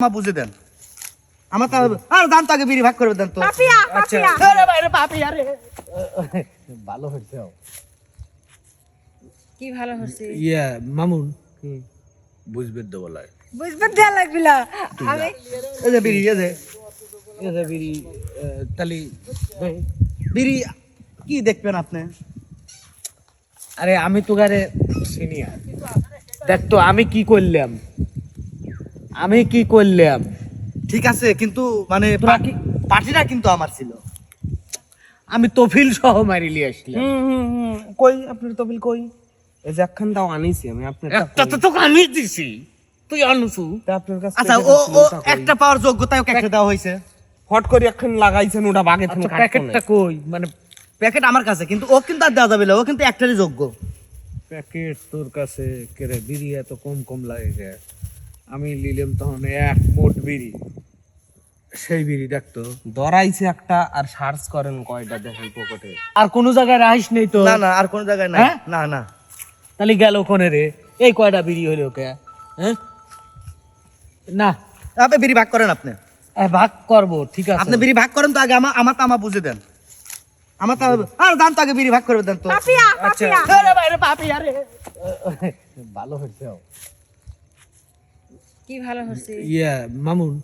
মা বুঝে দেন আমার তো আর দান তো আগে বিড়ি ভাগ করে দেন তো পাপিয়া পাপিয়া আরে বাইরে পাপিয়া রে ভালো হইছে কি ভালো হচ্ছে ইয়া মামুন বুঝবে তো বলায় বুঝবে দেয়া লাগবিলা আমি এই যে বিড়ি এই যে বিড়ি তালি বিড়ি কি দেখবেন আপনি আরে আমি তো গারে সিনিয়র দেখ তো আমি কি করলাম ঠিক আছে কিন্তু মানে পার্টিটা কিন্তু আমার ছিল আমি তফিল সহ মারিলি আসলাম কই আপনার তবিল কই এই যে একখান দাও আনিছি আমি আপনার একটা তো তোকে আমি দিছি তুই আনুসু আপনার কাছে আচ্ছা ও ও একটা পাওয়ার যোগ্যতায় ওকে একটা দেওয়া হয়েছে হট করে একখান লাগাইছেন ওটা বাগে তুমি আচ্ছা প্যাকেটটা কই মানে প্যাকেট আমার কাছে কিন্তু ও কিন্তু আর দেওয়া যাবে না ও কিন্তু একটারই যোগ্য প্যাকেট তোর কাছে কেরে বিড়ি এত কম লাগে গে? আমি নিলাম তখন এক মোট বিড়ি সেই বিড়ি দেখতো ধরাইছে একটা আর সার্চ করেন কয়টা দেখেন পকেটে আর কোন জায়গায় রাইস নেই তো না না আর কোন জায়গায় নাই হ্যাঁ? না না তাহলে গেল কোনে রে এই কয়টা বিড়ি হইলো ওকে হ্যাঁ না আপনি বিড়ি ভাগ করেন আপনি ভাগ করব ঠিক আছে আপনি বিড়ি ভাগ করেন তো আগে আমার তো আমার বুঝে দেন আমার তো আর দান তো আগে বিড়ি ভাগ করে দেন তো পাপিয়া আচ্ছা পাপিয়া আরে বাইরে পাপিয়া রে ভালো হইছে কি ভালো হচ্ছে ইয়া মামুন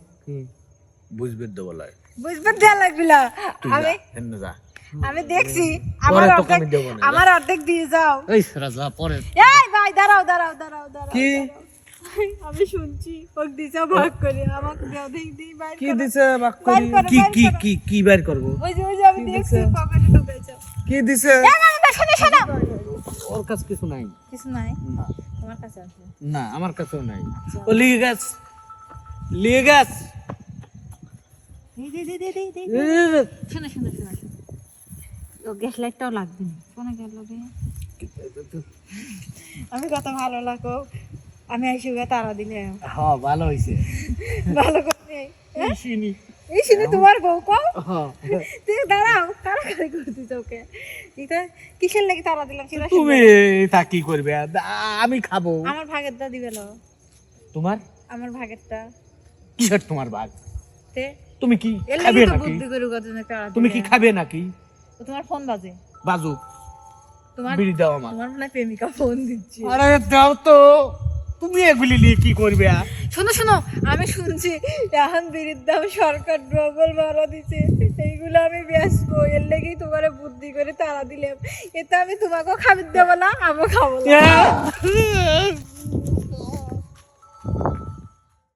বুঝবে তো বলায় বুঝবে দেয়া লাগবিলা আমি এনে যা আমি দেখছি পরে আমার তোকে আমি অর্ধেক দেবো না, আমার অর্ধেক দিয়ে যাও এই রাজা পরে এই ভাই দাঁড়াও দাঁড়াও দাঁড়াও দাঁড়াও কি আমি শুনছি ওক দিছা ভাগ করে আমাকে দাও দেই দিই বাইর কি করো। দিছে বাক বাইর করি করো, কি বাইর কি করো। কি কি বের করব ওই যে আমি দেখছি পকেটে ঢুকেছে কি দিছে শোনো শোনো ওর কাছে কিছু নাই কিছু নাই না তোমার কাছে আছে না আমার কাছেও নাই ও লিয়ে গেছ দে শোনো শোনো শোনো ও গ্যাস লাইটটাও লাগবে না কোন গেল রে আমি কত ভালো লাগো আমি আইসি গা তারা দিলে হ্যাঁ ভালো হইছে ভালো করে চিনি এই শুনে তোমার বউ কো হ্যাঁ তুই দাঁড়াও কারাকারি করছিস ওকে এটা কিসের লাগি তারা দিলাম সেটা তুমি তা কি করবে আমি খাবো আমার ভাগেরটা দিবে না তোমার আমার ভাগেরটা কিসের তোমার ভাগ তে তুমি কি এর খাবে লাগি তো নাকি বুদ্ধি করে কত না তারা তুমি কি খাবে নাকি তোমার ফোন বাজে বাজু তোমার বিড়ি দাও আমার তোমার মনে হয় প্রেমিকা ফোন দিচ্ছে আরে দাও তো তুমি এগুলি নিয়ে কি করবে শোনো শোনো আমি শুনছি এখন বিড়ির দাম সরকার ডবল ভাড়া দিচ্ছে এইগুলো আমি বেচবো এর লেগেই তোমার বুদ্ধি করে তারা দিলাম এতে আমি তোমাকেও খাবার দেবো না আমিও খাবো না